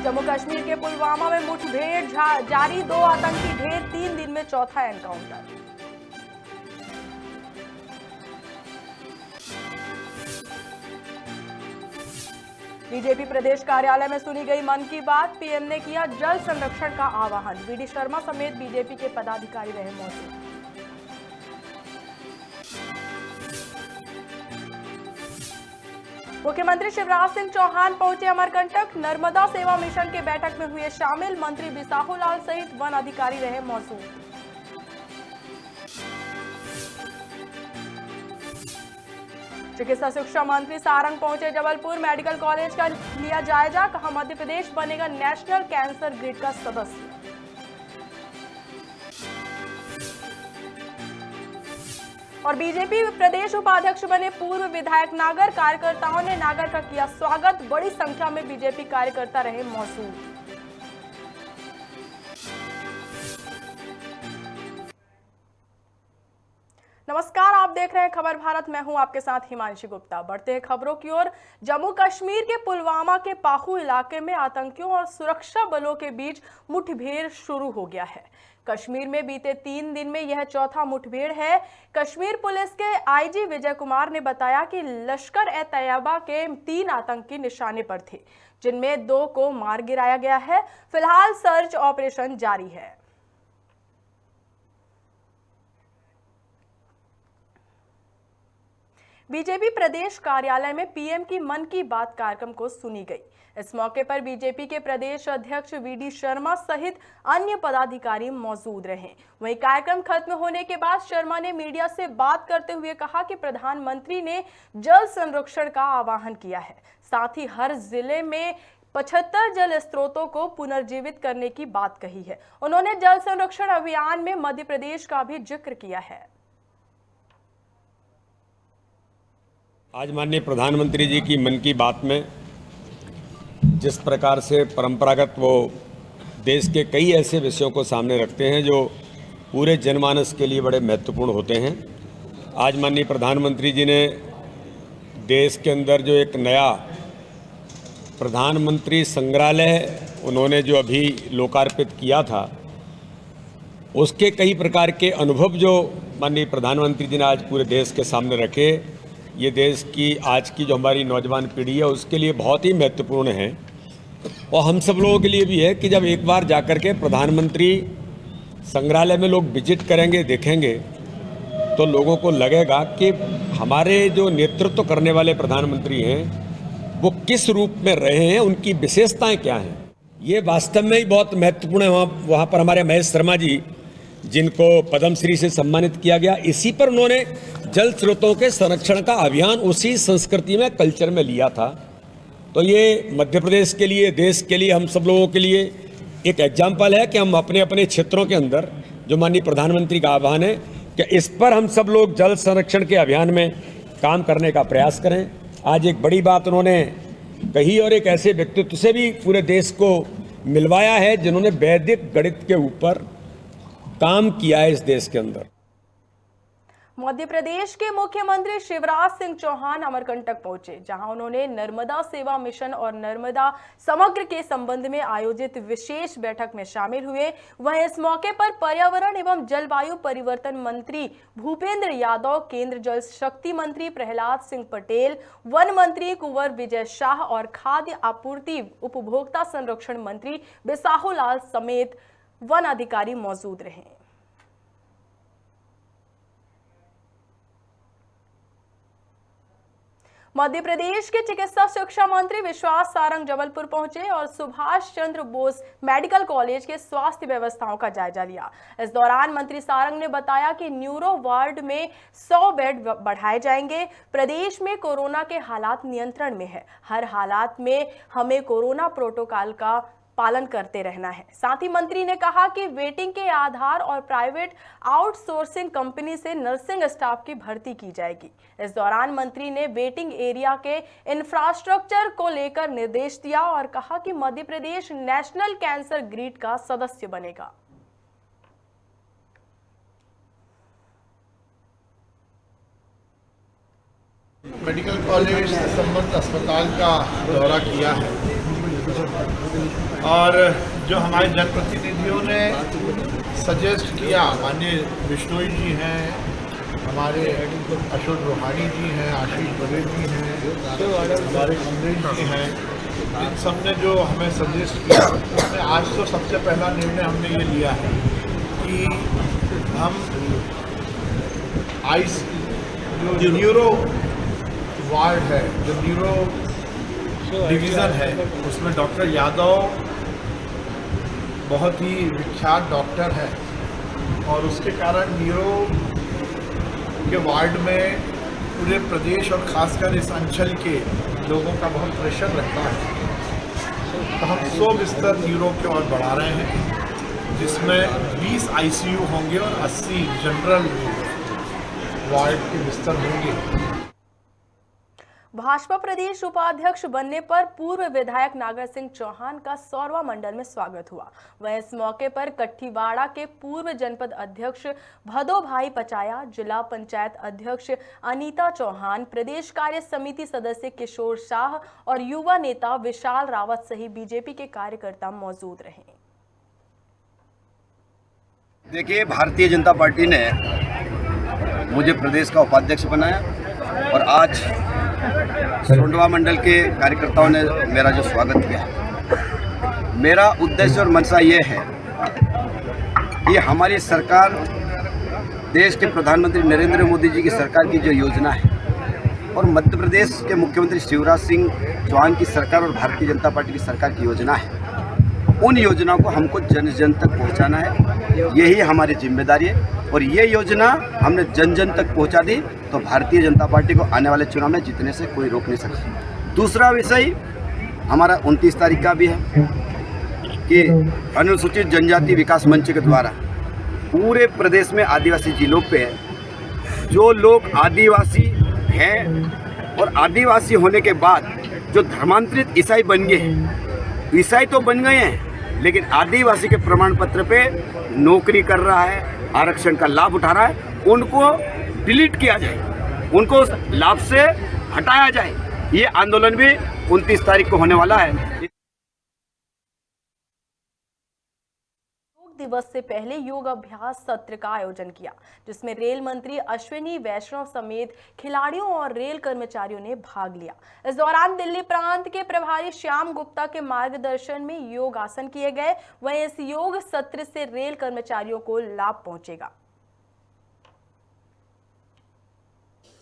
जम्मू कश्मीर के पुलवामा में मुठभेड़ जारी, 2 आतंकी ढेर, 3 दिन में चौथा एनकाउंटर। बीजेपी प्रदेश कार्यालय में सुनी गई मन की बात, पीएम ने किया जल संरक्षण का आह्वान। वीडी शर्मा समेत बीजेपी के पदाधिकारी रहे मौजूद। मुख्यमंत्री शिवराज सिंह चौहान पहुंचे अमरकंटक, नर्मदा सेवा मिशन के बैठक में हुए शामिल। मंत्री बिसाहूलाल सहित वन अधिकारी रहे मौजूद। चिकित्सा शिक्षा मंत्री सारंग पहुंचे जबलपुर, मेडिकल कॉलेज का लिया जायजा, कहा मध्य प्रदेश बनेगा नेशनल कैंसर ग्रिड का सदस्य। और बीजेपी प्रदेश उपाध्यक्ष बने पूर्व विधायक नागर, कार्यकर्ताओं ने नागर का किया स्वागत। बड़ी संख्या में बीजेपी कार्यकर्ता रहे मौजूद। नमस्कार, आप देख रहे हैं खबर भारत। मैं हूं आपके साथ हिमांशी गुप्ता। बढ़ते हैं खबरों की ओर। जम्मू कश्मीर के पुलवामा के पाहू इलाके में आतंकियों और सुरक्षा बलों के बीच मुठभेड़ शुरू हो गया है। कश्मीर में बीते 3 दिन में यह चौथा मुठभेड़ है। कश्मीर पुलिस के आईजी विजय कुमार ने बताया कि लश्कर-ए-तैयबा के 3 आतंकी निशाने पर थे, जिनमें 2 को मार गिराया गया है। फिलहाल सर्च ऑपरेशन जारी है। बीजेपी प्रदेश कार्यालय में पीएम की मन की बात कार्यक्रम को सुनी गई। इस मौके पर बीजेपी के प्रदेश अध्यक्ष वीडी शर्मा सहित अन्य पदाधिकारी मौजूद रहे। वहीं कार्यक्रम खत्म होने के बाद शर्मा ने मीडिया से बात करते हुए कहा कि प्रधानमंत्री ने जल संरक्षण का आह्वान किया है। साथ ही हर जिले में 75 जल स्रोतों को पुनर्जीवित करने की बात कही है। उन्होंने जल संरक्षण अभियान में मध्य प्रदेश का भी जिक्र किया है। आज माननीय प्रधानमंत्री जी की मन की बात में जिस प्रकार से परंपरागत वो देश के कई ऐसे विषयों को सामने रखते हैं जो पूरे जनमानस के लिए बड़े महत्वपूर्ण होते हैं। आज माननीय प्रधानमंत्री जी ने देश के अंदर जो एक नया प्रधानमंत्री संग्रहालय उन्होंने जो अभी लोकार्पित किया था, उसके कई प्रकार के अनुभव जो माननीय प्रधानमंत्री जी ने आज पूरे देश के सामने रखे, ये देश की आज की जो हमारी नौजवान पीढ़ी है उसके लिए बहुत ही महत्वपूर्ण है। और हम सब लोगों के लिए भी है कि जब एक बार जाकर के प्रधानमंत्री संग्रहालय में लोग विजिट करेंगे, देखेंगे, तो लोगों को लगेगा कि हमारे जो नेतृत्व करने वाले प्रधानमंत्री हैं वो किस रूप में रहे हैं, उनकी विशेषताएं क्या हैं। ये वास्तव में ही बहुत महत्वपूर्ण है। वहाँ पर हमारे महेश शर्मा जी, जिनको पद्मश्री से सम्मानित किया गया, इसी पर उन्होंने जल स्रोतों के संरक्षण का अभियान उसी संस्कृति में, कल्चर में लिया था। तो ये मध्य प्रदेश के लिए, देश के लिए, हम सब लोगों के लिए एक एग्जाम्पल है कि हम अपने अपने क्षेत्रों के अंदर जो माननीय प्रधानमंत्री का आह्वान है कि इस पर हम सब लोग जल संरक्षण के अभियान में काम करने का प्रयास करें। आज एक बड़ी बात उन्होंने कही और एक ऐसे व्यक्तित्व से भी पूरे देश को मिलवाया है जिन्होंने वैदिक गणित के ऊपर काम किया है इस देश के अंदर। मध्य प्रदेश के मुख्यमंत्री शिवराज सिंह चौहान अमरकंटक पहुंचे, जहां उन्होंने नर्मदा सेवा मिशन और नर्मदा समग्र के संबंध में आयोजित विशेष बैठक में शामिल हुए। वहीं इस मौके पर पर्यावरण एवं जलवायु परिवर्तन मंत्री भूपेंद्र यादव, केंद्र जल शक्ति मंत्री प्रहलाद सिंह पटेल, वन मंत्री कुंवर विजय शाह और खाद्य आपूर्ति उपभोक्ता संरक्षण मंत्री बिसाहूलाल समेत वन अधिकारी मौजूद रहे। मध्य प्रदेश के चिकित्सा शिक्षा मंत्री विश्वास सारंग जबलपुर पहुंचे और सुभाष चंद्र बोस मेडिकल कॉलेज के स्वास्थ्य व्यवस्थाओं का जायजा लिया। इस दौरान मंत्री सारंग ने बताया कि न्यूरो वार्ड में 100 बेड बढ़ाए जाएंगे। प्रदेश में कोरोना के हालात नियंत्रण में है। हर हालात में हमें कोरोना प्रोटोकॉल का पालन करते रहना है। साथ ही मंत्री ने कहा कि वेटिंग के आधार और प्राइवेट आउटसोर्सिंग कंपनी से नर्सिंग स्टाफ की भर्ती की जाएगी। इस दौरान मंत्री ने वेटिंग एरिया के इंफ्रास्ट्रक्चर को लेकर निर्देश दिया और कहा कि Madhya Pradesh national cancer grid का सदस्य बनेगा। मेडिकल कॉलेज संबंध अस्पताल का दौरा किया है। और जो हमारे जनप्रतिनिधियों ने सजेस्ट किया, माननीय बिश्नोई जी हैं, हमारे अशोक रोहानी जी हैं, आशीष बघेल जी हैं, हमारे अमरीश जी हैं, इन सब ने जो हमें सजेस्ट किया, उसमें आज तो सबसे पहला निर्णय हमने ये लिया है कि हम आईस जो न्यूरो वार्ड है, जो न्यूरो डिवीज़न है, उसमें डॉक्टर यादव बहुत ही विख्यात डॉक्टर है और उसके कारण न्यूरो के वार्ड में पूरे प्रदेश और खासकर इस अंचल के लोगों का बहुत प्रेशर रहता है। तो हम 100 बिस्तर न्यूरो की ओर बढ़ा रहे हैं, जिसमें 20 आईसीयू होंगे और 80 जनरल वार्ड के बिस्तर होंगे। भाजपा प्रदेश उपाध्यक्ष बनने पर पूर्व विधायक नागर सिंह चौहान का सौरवा मंडल में स्वागत हुआ। वहीं इस मौके पर कट्ठीवाड़ा के पूर्व जनपद अध्यक्ष भदो भाई पचाया, जिला पंचायत अध्यक्ष अनीता चौहान, प्रदेश कार्य समिति सदस्य किशोर शाह और युवा नेता विशाल रावत सहित बीजेपी के कार्यकर्ता मौजूद रहे। देखिए, भारतीय जनता पार्टी ने मुझे प्रदेश का उपाध्यक्ष बनाया और आज सोंडवा मंडल के कार्यकर्ताओं ने मेरा जो स्वागत किया। मेरा उद्देश्य और मंशा ये है कि हमारी सरकार, देश के प्रधानमंत्री नरेंद्र मोदी जी की सरकार की जो योजना है और मध्य प्रदेश के मुख्यमंत्री शिवराज सिंह चौहान की सरकार और भारतीय जनता पार्टी की सरकार की योजना है, उन योजनाओं को हमको जन जन तक पहुंचाना है। यही हमारी जिम्मेदारी है और ये योजना हमने जन जन तक पहुंचा दी तो भारतीय जनता पार्टी को आने वाले चुनाव में जीतने से कोई रोक नहीं सकता। दूसरा विषय हमारा 29 तारीख का भी है कि अनुसूचित जनजाति विकास मंच के द्वारा पूरे प्रदेश में आदिवासी जिलों पे जो लोग आदिवासी हैं और आदिवासी होने के बाद जो धर्मांतरित ईसाई बन गए, ईसाई तो बन गए हैं लेकिन आदिवासी के प्रमाण पत्र पे नौकरी कर रहा है, आरक्षण का लाभ उठा रहा है, उनको डिलीट किया जाए, उनको उस लाभ से हटाया जाए। ये आंदोलन भी 29 तारीख को होने वाला है। योग दिवस से पहले योग अभ्यास सत्र का आयोजन किया, जिसमें रेल मंत्री अश्विनी वैष्णव समेत खिलाड़ियों और रेल कर्मचारियों ने भाग लिया। इस दौरान दिल्ली प्रांत के प्रभारी श्याम गुप्ता के मार्गदर्शन में योग आसन किए गए। वहीं इस योग सत्र से रेल कर्मचारियों को लाभ पहुंचेगा।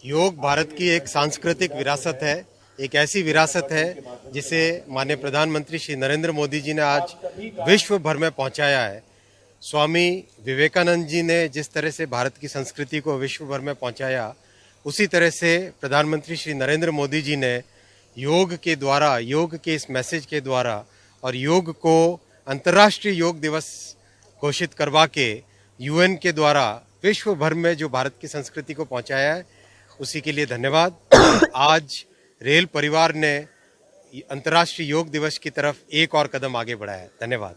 योग भारत की एक सांस्कृतिक विरासत है, एक ऐसी विरासत है जिसे माननीय प्रधानमंत्री श्री नरेंद्र मोदी जी ने आज विश्व भर में पहुंचाया है। स्वामी विवेकानंद जी ने जिस तरह से भारत की संस्कृति को विश्व भर में पहुंचाया, उसी तरह से प्रधानमंत्री श्री नरेंद्र मोदी जी ने योग के द्वारा, योग के इस मैसेज के द्वारा और योग को अंतर्राष्ट्रीय योग दिवस घोषित करवा के यूएन के द्वारा विश्व भर में जो भारत की संस्कृति को पहुंचाया है, उसी के लिए धन्यवाद। आज रेल परिवार ने अंतर्राष्ट्रीय योग दिवस की तरफ एक और कदम आगे बढ़ाया है। धन्यवाद।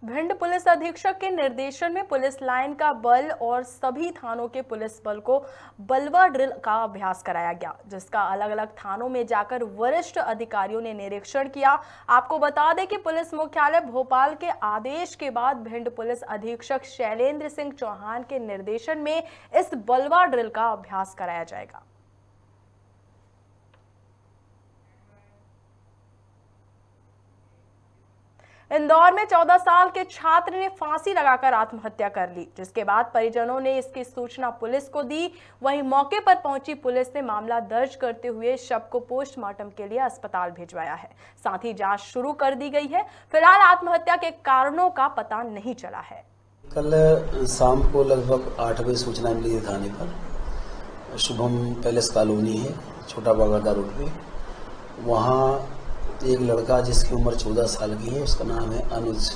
भिंड पुलिस अधीक्षक के निर्देशन में पुलिस लाइन का बल और सभी थानों के पुलिस बल को बलवा ड्रिल का अभ्यास कराया गया, जिसका अलग अलग थानों में जाकर वरिष्ठ अधिकारियों ने निरीक्षण किया। आपको बता दें कि पुलिस मुख्यालय भोपाल के आदेश के बाद भिंड पुलिस अधीक्षक शैलेंद्र सिंह चौहान के निर्देशन में इस बलवा ड्रिल का अभ्यास कराया जाएगा। इंदौर में 14 साल के छात्र ने फांसी लगाकर आत्महत्या कर ली, जिसके बाद परिजनों ने इसकी सूचना पुलिस को दी। वहीं मौके पर पहुंची पुलिस ने मामला दर्ज करते हुए शव को पोस्टमार्टम के लिए अस्पताल भिजवाया है। साथ ही जांच शुरू कर दी गई है। फिलहाल आत्महत्या के कारणों का पता नहीं चला है। कल शाम को लगभग 8 बजे सूचना मिली थी थाने पर। शुभम पैलेस कॉलोनी है, छोटा बागरदा रोड पे। वहाँ एक लड़का जिसकी उम्र 14 साल की है, उसका नाम है अनुज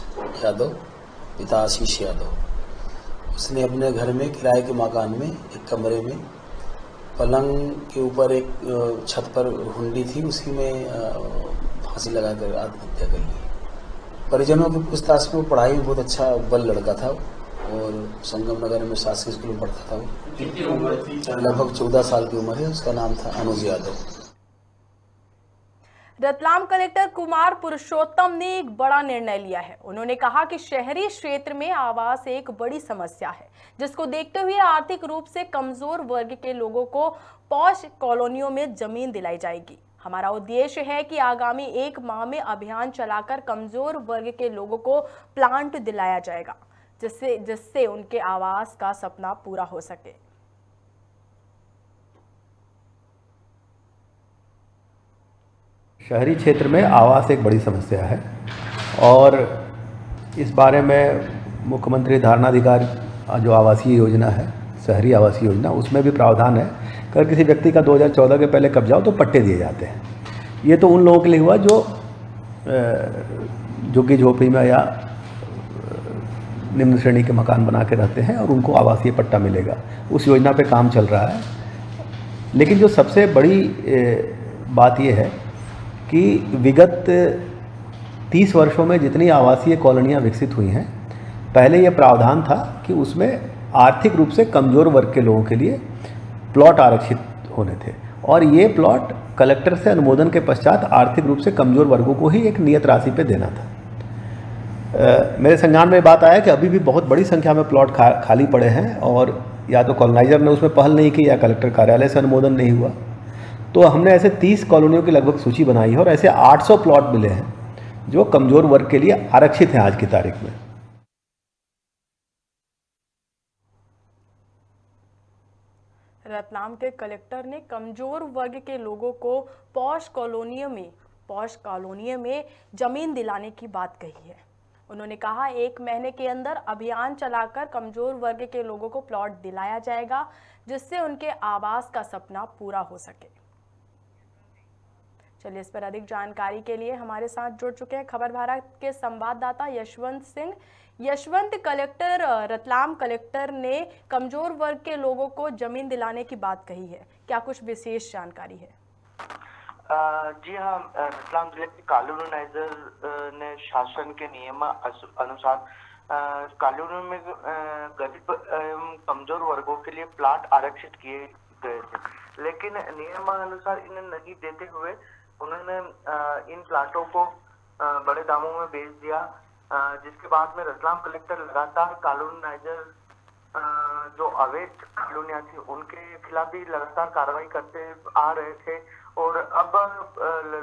यादव, पिता आशीष यादव। उसने अपने घर में किराए के मकान में एक कमरे में पलंग के ऊपर एक छत पर हुंडी थी, उसी में फांसी लगाकर आत्महत्या कर ली। परिजनों की पूछताछ में पढ़ाई में बहुत अच्छा बल लड़का था और संगम नगर में शासकीय स्कूल में पढ़ता था। लगभग 14 साल की उम्र है। उसका नाम था अनुज यादव। रतलाम कलेक्टर कुमार पुरुषोत्तम ने एक बड़ा निर्णय लिया है। उन्होंने कहा कि शहरी क्षेत्र में आवास एक बड़ी समस्या है, जिसको देखते हुए आर्थिक रूप से कमजोर वर्ग के लोगों को पॉश कॉलोनियों में जमीन दिलाई जाएगी। हमारा उद्देश्य है कि आगामी 1 माह में अभियान चलाकर कमजोर वर्ग के लोगों को प्लांट दिलाया जाएगा, जिससे उनके आवास का सपना पूरा हो सके। शहरी क्षेत्र में आवास एक बड़ी समस्या है और इस बारे में मुख्यमंत्री धारणाधिकार जो आवासीय योजना है, शहरी आवासीय योजना, उसमें भी प्रावधान है कि अगर किसी व्यक्ति का 2014 के पहले कब्जा हो तो पट्टे दिए जाते हैं। ये तो उन लोगों के लिए हुआ जो झुग्गी झोपड़ी में या निम्न श्रेणी के मकान बना के रहते हैं और उनको आवासीय पट्टा मिलेगा। उस योजना पे काम चल रहा है। लेकिन जो सबसे बड़ी बात यह है कि विगत 30 वर्षों में जितनी आवासीय कॉलोनियां विकसित हुई हैं, पहले यह प्रावधान था कि उसमें आर्थिक रूप से कमज़ोर वर्ग के लोगों के लिए प्लॉट आरक्षित होने थे और ये प्लॉट कलेक्टर से अनुमोदन के पश्चात आर्थिक रूप से कमज़ोर वर्गों को ही एक नियत राशि पे देना था। मेरे संज्ञान में बात आया कि अभी भी बहुत बड़ी संख्या में प्लॉट खाली पड़े हैं और या तो कॉलोनाइजर ने उसमें पहल नहीं की या कलेक्टर कार्यालय से अनुमोदन नहीं हुआ। तो हमने ऐसे 30 कॉलोनियों की लगभग सूची बनाई है और ऐसे 800 प्लॉट मिले हैं जो कमज़ोर वर्ग के लिए आरक्षित हैं आज की तारीख में। रतलाम के कलेक्टर ने कमजोर वर्ग के लोगों को पॉश कॉलोनी में जमीन दिलाने की बात कही है। उन्होंने कहा 1 महीने के अंदर अभियान चलाकर कमजोर वर्ग के लोगों को प्लॉट दिलाया जाएगा, जिससे उनके आवास का सपना पूरा हो सके। चलिए, इस पर अधिक जानकारी के लिए हमारे साथ जुड़ चुके हैं खबर भारत के संवाददाता यशवंत सिंह। यशवंत, रतलाम कलेक्टर ने कमजोर वर्ग के लोगों को जमीन दिलाने की बात कही है, क्या कुछ विशेष जानकारी है? जी हाँ, रतलाम जिले के कॉलोनाइजर ने शासन के नियम अनुसार कॉलोनी में गरीब एवं कमजोर वर्गों के लिए प्लाट आरक्षित किए गए थे, लेकिन नियमानुसार इन्हें नहीं देते हुए उन्होंने इन प्लाटों को बड़े दामों में बेच दिया, जिसके बाद में रतलाम कलेक्टर लगातार कॉलोनाइजर जो अवैध कॉलोनियां थी उनके खिलाफ भी लगातार कार्रवाई करते आ रहे थे। और अब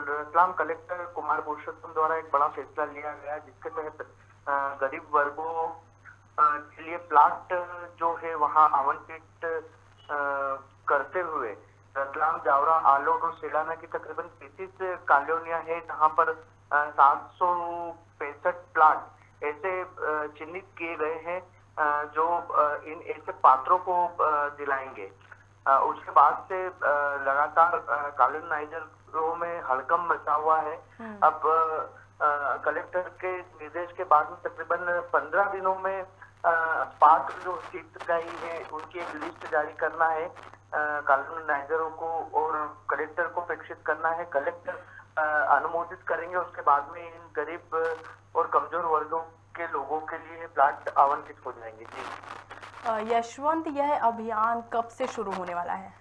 रतलाम कलेक्टर कुमार पुरुषोत्तम द्वारा एक बड़ा फैसला लिया गया, जिसके तहत गरीब वर्गों के लिए प्लाट जो है वहां आवंटित करते हुए रतलाम, जावरा, आलोट और सेलाना की तकरीबन 33 कॉलोनियां हैं, जहां पर 765 प्लाट ऐसे चिन्हित किए गए हैं जो इन ऐसे पात्रों को दिलाएंगे। उसके बाद से लगातार कॉलोनाइजरों में हड़कंप मचा हुआ है। अब कलेक्टर के निर्देश के बाद में तकरीबन 15 दिनों में पात्र जो हितग्राही है उनकी एक लिस्ट जारी करना है कॉलोनाइजरों को और कलेक्टर को प्रेषित करना है। कलेक्टर अनुमोदित करेंगे, उसके बाद में इन गरीब और कमजोर वर्गों के लोगों के लिए प्लाट आवंटित हो जाएंगे। जी यशवंत, यह अभियान कब से शुरू होने वाला है?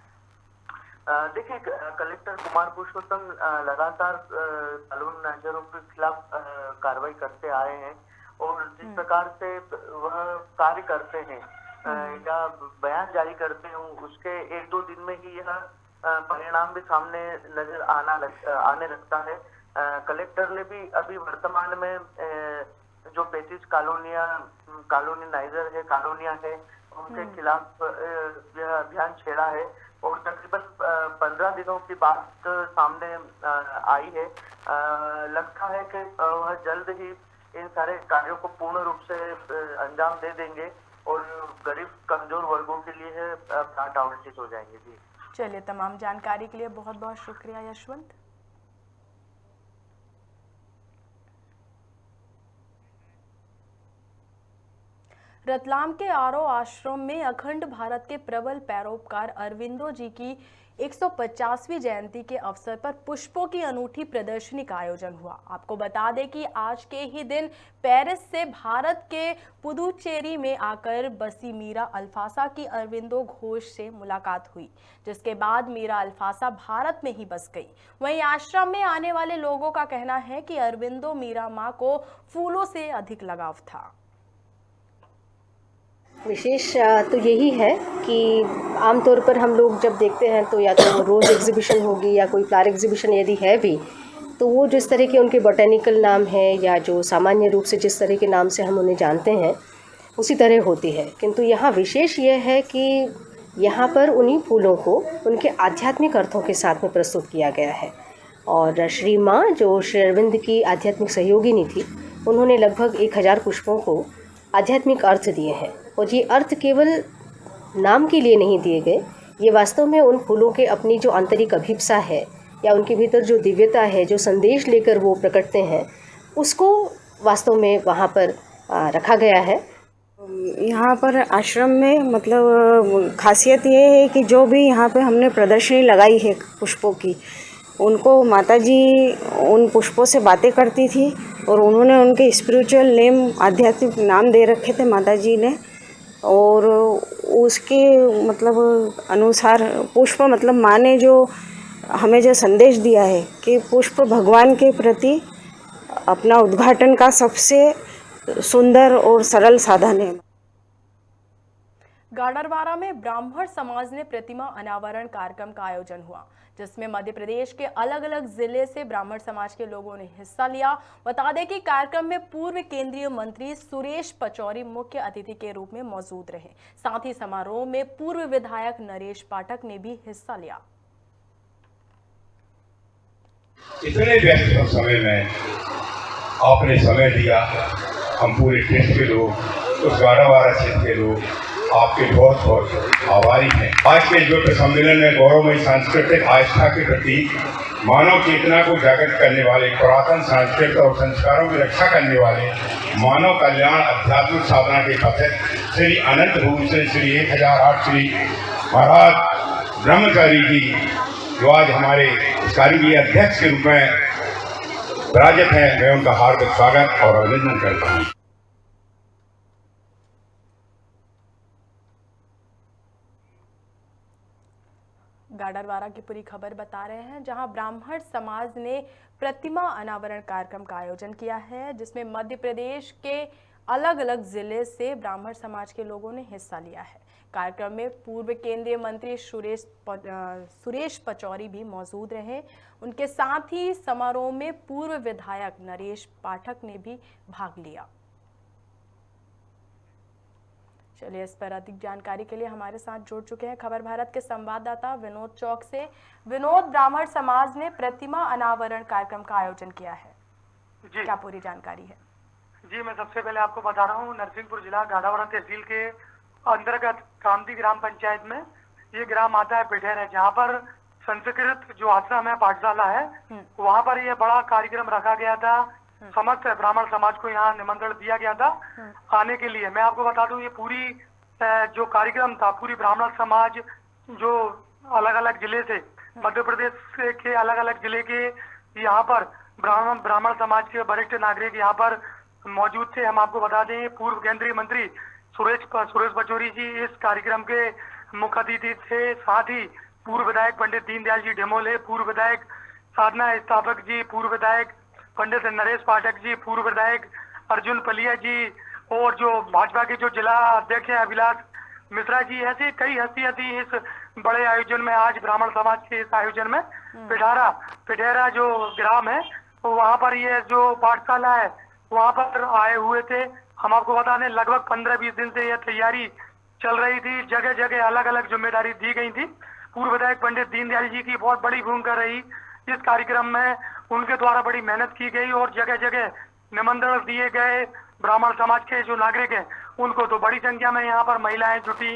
देखिए, कलेक्टर कुमार पुरुषोत्तम लगातार कॉलोनाइजरों के खिलाफ कार्रवाई करते आए हैं और जिस प्रकार से वह कार्य करते हैं या बयान जारी करते हैं, उसके 1-2 दिन में ही यह परिणाम भी सामने नजर आने लगता है। कलेक्टर ने भी अभी वर्तमान में जो 35 कॉलोनियां है उनके खिलाफ यह अभियान छेड़ा है और तकरीबन 15 दिनों की बात सामने आई है। लगता है कि वह जल्द ही इन सारे कार्यों को पूर्ण रूप से अंजाम दे देंगे और गरीब कमजोर वर्गों के लिए प्लाट आवंटित हो जाएंगे। जी चलिए, तमाम जानकारी के लिए बहुत बहुत शुक्रिया यशवंत। रतलाम के आरो आश्रम में अखंड भारत के प्रबल पैरोकार अरविंदो जी की 150वीं जयंती के अवसर पर पुष्पों की अनूठी प्रदर्शनी का आयोजन हुआ। आपको बता दें कि आज के ही दिन पेरिस से भारत के पुदुचेरी में आकर बसी मीरा अल्फासा की अरविंदो घोष से मुलाकात हुई, जिसके बाद मीरा अल्फासा भारत में ही बस गई। वहीं आश्रम में आने वाले लोगों का कहना है कि अरविंदो मीरा मां को फूलों से अधिक लगाव था। विशेष तो यही है कि आमतौर पर हम लोग जब देखते हैं तो या तो रोज़ एग्जीबिशन होगी या कोई फ्लावर एग्जीबिशन यदि है भी, तो वो जिस तरह के उनके बॉटेनिकल नाम है या जो सामान्य रूप से जिस तरह के नाम से हम उन्हें जानते हैं उसी तरह होती है। किंतु यहाँ विशेष यह है कि यहाँ पर उन्हीं फूलों को उनके आध्यात्मिक अर्थों के साथ में प्रस्तुत किया गया है। और श्री माँ जो श्री अरविंद की आध्यात्मिक सहयोगिनी थी, उन्होंने लगभग 1000 पुष्पों को आध्यात्मिक अर्थ दिए हैं। और ये अर्थ केवल नाम के लिए नहीं दिए गए, ये वास्तव में उन फूलों के अपनी जो आंतरिक अभिप्सा है या उनके भीतर जो दिव्यता है, जो संदेश लेकर वो प्रकटते हैं, उसको वास्तव में वहाँ पर रखा गया है। यहाँ पर आश्रम में मतलब खासियत ये है कि जो भी यहाँ पे हमने प्रदर्शनी लगाई है पुष्पों की, उनको माताजी उन पुष्पों से बातें करती थी और उन्होंने उनके स्पिरिचुअल नेम, आध्यात्मिक नाम दे रखे थे माताजी ने। और उसके मतलब अनुसार पुष्प मतलब माँ ने जो हमें जो संदेश दिया है कि पुष्प भगवान के प्रति अपना उद्घाटन का सबसे सुंदर और सरल साधन है। गाडरवारा में ब्राह्मण समाज ने प्रतिमा अनावरण कार्यक्रम का आयोजन हुआ, जिसमें मध्य प्रदेश के अलग अलग जिले से ब्राह्मण समाज के लोगों ने हिस्सा लिया। बता दें कि कार्यक्रम में पूर्व केंद्रीय मंत्री सुरेश पचौरी मुख्य अतिथि के रूप में मौजूद रहे। साथ ही समारोह में पूर्व विधायक नरेश पाठक ने भी हिस्सा लिया। इतने व्यस्त समय में आपने समय दिया, हम पूरे देश के लोग, उस गाडरवारा क्षेत्र के लोग आपके बहुत बहुत आभारी हैं। आज के युद्ध सम्मेलन में गौरवमयी सांस्कृतिक आस्था के प्रति मानव चेतना को जागृत करने वाले, पुरातन संस्कृति और संस्कारों की रक्षा करने वाले, मानव कल्याण आध्यात्मिक साधना के पथिक श्री अनंत भूषण श्री 1008 श्री महाराज ब्रह्मचारी जी, जो आज हमारे इस कार्यक्रम अध्यक्ष के रूप में विराजित हैं, मैं उनका हार्दिक स्वागत और अभिनंदन करता हूँ। गाडरवारा की पूरी खबर बता रहे हैं, जहां ब्राह्मण समाज ने प्रतिमा अनावरण कार्यक्रम का आयोजन किया है, जिसमें मध्य प्रदेश के अलग अलग जिले से ब्राह्मण समाज के लोगों ने हिस्सा लिया है। कार्यक्रम में पूर्व केंद्रीय मंत्री सुरेश पचौरी भी मौजूद रहे। उनके साथ ही समारोह में पूर्व विधायक नरेश पाठक ने भी भाग लिया। चलिए, इस पर अधिक जानकारी के लिए हमारे साथ जुड़ चुके हैं खबर भारत के संवाददाता विनोद चौक से। विनोद, ब्राह्मण समाज ने प्रतिमा अनावरण कार्यक्रम का आयोजन किया है जी, क्या पूरी जानकारी है? जी, मैं सबसे पहले आपको बता रहा हूँ, नरसिंहपुर जिला गाडरवारा तहसील के अंतर्गत कामती ग्राम पंचायत में ये ग्राम आता है पिठेर है, जहाँ पर संस्कृत जो आश्रम है, पाठशाला है, वहाँ पर यह बड़ा कार्यक्रम रखा गया था। समस्त ब्राह्मण समाज को यहाँ निमंत्रण दिया गया था आने के लिए। मैं आपको बता दूं, ये पूरी जो कार्यक्रम था, पूरी ब्राह्मण समाज जो अलग अलग जिले से, मध्य प्रदेश के अलग अलग जिले के यहाँ पर ब्राह्मण समाज के वरिष्ठ नागरिक यहाँ पर मौजूद थे। हम आपको बता दें, पूर्व केंद्रीय मंत्री सुरेश पचौरी जी इस कार्यक्रम के मुख्य अतिथि थे। साथ ही पूर्व विधायक पंडित दीनदयाल जी ढेमोले, पूर्व विधायक साधना स्थापक जी, पूर्व विधायक पंडित नरेश पाठक जी, पूर्व विधायक अर्जुन पलिया जी, और जो भाजपा के जो जिला अध्यक्ष हैं अभिलाष मिश्रा जी, ऐसे कई हस्तियां थी इस बड़े आयोजन में। आज ब्राह्मण समाज के इस आयोजन में पिठेरा जो ग्राम है, वहाँ पर ये जो पाठशाला है, वहाँ पर आए हुए थे। हम आपको बता दें, लगभग 15-20 दिन से यह तैयारी चल रही थी। जगह जगह अलग अलग जिम्मेदारी दी गई थी। पूर्व विधायक पंडित दीनदयाल जी की बहुत बड़ी भूमिका रही इस कार्यक्रम में। उनके द्वारा बड़ी मेहनत की गई और जगह जगह निमंत्रण दिए गए। ब्राह्मण समाज के जो नागरिक हैं उनको तो बड़ी संख्या में यहाँ पर महिलाएं जुटी,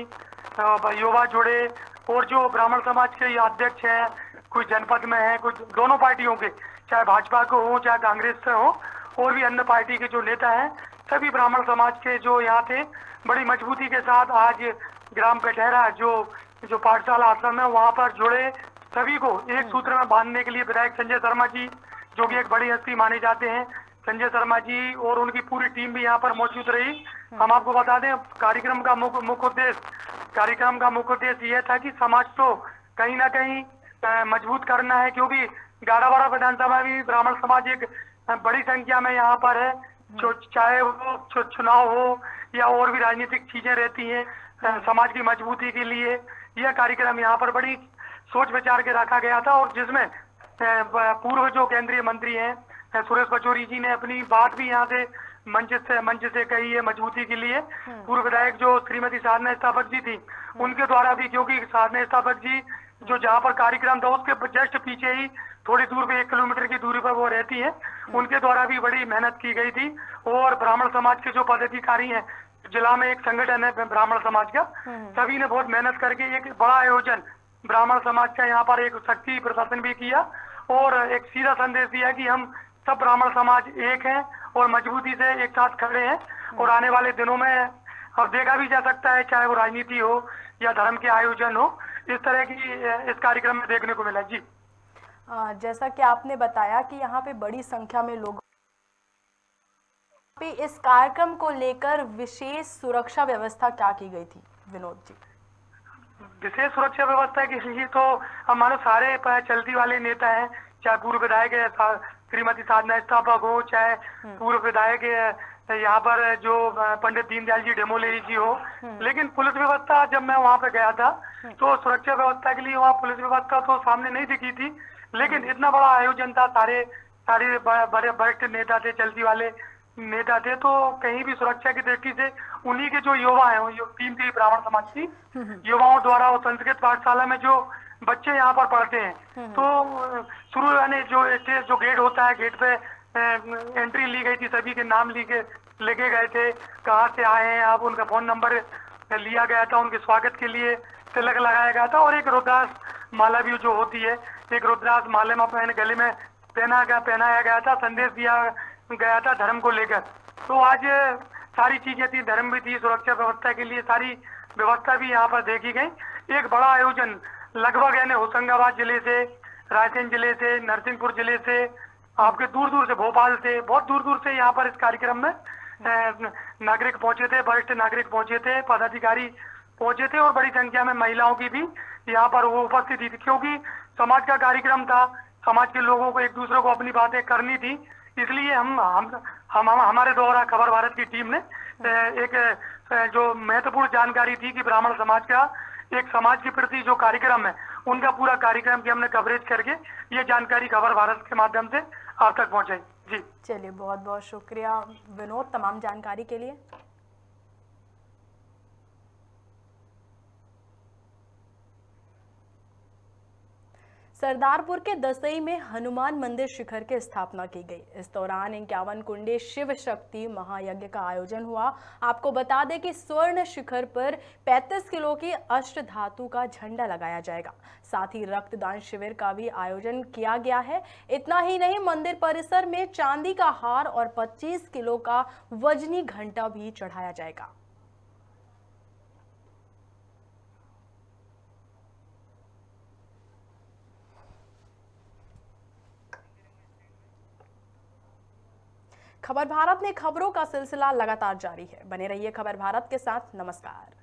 युवा जुड़े, और जो ब्राह्मण समाज के अध्यक्ष हैं, कुछ जनपद में है, कुछ दोनों पार्टियों के, चाहे भाजपा को हो चाहे कांग्रेस से हो, और भी अन्य पार्टी के जो नेता हैं, सभी ब्राह्मण समाज के जो यहाँ थे बड़ी मजबूती के साथ आज ग्राम पेठहरा जो पाठशाला आश्रम है वहाँ पर जुड़े सभी को एक सूत्र में बांधने के लिए विधायक संजय शर्मा जी, जो कि एक बड़ी हस्ती माने जाते हैं, संजय शर्मा जी और उनकी पूरी टीम भी यहाँ पर मौजूद रही। हम आपको बता दें कार्यक्रम का मुख्य उद्देश्य यह था कि समाज को कहीं ना कहीं मजबूत करना है, क्योंकि गाड़ावाड़ा विधानसभा में ब्राह्मण समाज एक बड़ी संख्या में यहाँ पर है। चाहे वो चुनाव हो या और भी राजनीतिक चीजें रहती हैं, समाज की मजबूती के लिए यह कार्यक्रम यहाँ पर बड़ी सोच विचार के रखा गया था, और जिसमें पूर्व जो केंद्रीय मंत्री हैं सुरेश पचौरी जी ने अपनी बात भी यहाँ से मंच से कही है मजबूती के लिए। पूर्व विधायक जो श्रीमती साधना स्थापक जी थी उनके द्वारा भी, क्योंकि साधना स्थापक जी जो जहाँ पर कार्यक्रम था उसके जस्ट पीछे ही थोड़ी दूर पे 1 किलोमीटर की दूरी पर वो रहती है, उनके द्वारा भी बड़ी मेहनत की गई थी। और ब्राह्मण समाज के जो पदाधिकारी हैं, जिला में एक संगठन है ब्राह्मण समाज का, सभी ने बहुत मेहनत करके एक बड़ा आयोजन ब्राह्मण समाज का यहाँ पर एक शक्ति प्रदर्शन भी किया और एक सीधा संदेश दिया कि हम सब ब्राह्मण समाज एक हैं और मजबूती से एक साथ खड़े हैं। और आने वाले दिनों में अब देखा भी जा सकता है, चाहे वो राजनीति हो या धर्म के आयोजन हो, इस तरह की इस कार्यक्रम में देखने को मिला। जी जैसा कि आपने बताया कि यहाँ पे बड़ी संख्या में लोग पे इस कार्यक्रम को लेकर विशेष सुरक्षा व्यवस्था क्या की गई थी विनोद जी? विशेष सुरक्षा व्यवस्था के लिए तो हम मानो सारे चलती वाले नेता हैं, चाहे पूर्व विधायक श्रीमती साधना स्थापक हो, चाहे पूर्व विधायक यहाँ पर जो पंडित दीनदयाल जी डेमोले जी हो। लेकिन पुलिस व्यवस्था जब मैं वहाँ पे गया था तो सुरक्षा व्यवस्था के लिए वहाँ पुलिस व्यवस्था तो सामने नहीं दिखी थी, लेकिन इतना बड़ा आयोजन था, सारे बड़े वरिष्ठ नेता थे, चलती वाले नेता थे, तो कहीं भी सुरक्षा की दृष्टि से उन्हीं के जो युवा हैं, टीम थी ब्राह्मण समाज की युवाओं द्वारा, वो संस्कृत पाठशाला में जो बच्चे यहाँ पर पढ़ते हैं, तो शुरू यानी जो गेट होता है, गेट पे एंट्री ली गई थी, सभी के नाम लिखे गए थे, कहाँ से आए हैं आप, उनका फोन नंबर लिया गया था, उनके स्वागत के लिए तिलक लगाया गया था और एक रुद्राक्ष माला भी जो होती है, एक रुद्राक्ष माले में गले में पहनाया गया था, संदेश दिया गया था धर्म को लेकर। तो आज सारी चीजें थी, धर्म भी थी, सुरक्षा व्यवस्था के लिए सारी व्यवस्था भी यहाँ पर देखी गई। एक बड़ा आयोजन लगभग यानी होशंगाबाद जिले से, रायसेन जिले से, नरसिंहपुर जिले से, आपके दूर दूर से, भोपाल से, बहुत दूर दूर से यहाँ पर इस कार्यक्रम में नागरिक पहुंचे थे, वरिष्ठ नागरिक पहुंचे थे, पदाधिकारी पहुंचे थे और बड़ी संख्या में महिलाओं की भी यहाँ पर वो उपस्थिति थी, क्योंकि समाज का कार्यक्रम था, समाज के लोगों को एक दूसरे को अपनी बातें करनी थी। इसलिए हम हमारे द्वारा खबर भारत की टीम ने एक जो महत्वपूर्ण जानकारी थी कि ब्राह्मण समाज का एक समाज के प्रति जो कार्यक्रम है, उनका पूरा कार्यक्रम की हमने कवरेज करके ये जानकारी खबर भारत के माध्यम से आप तक पहुंचाई। जी चलिए, बहुत बहुत शुक्रिया विनोद तमाम जानकारी के लिए। सरदारपुर के दसई में हनुमान मंदिर शिखर की स्थापना की गई। इस दौरान 51 कुंडे शिव शक्ति महायज्ञ का आयोजन हुआ। आपको बता दें कि स्वर्ण शिखर पर 35 किलो की अष्ट धातु का झंडा लगाया जाएगा। साथ ही रक्तदान शिविर का भी आयोजन किया गया है। इतना ही नहीं, मंदिर परिसर में चांदी का हार और 25 किलो का वजनी घंटा भी चढ़ाया जाएगा। खबर भारत में खबरों का सिलसिला लगातार जारी है। बने रहिए खबर भारत के साथ। नमस्कार।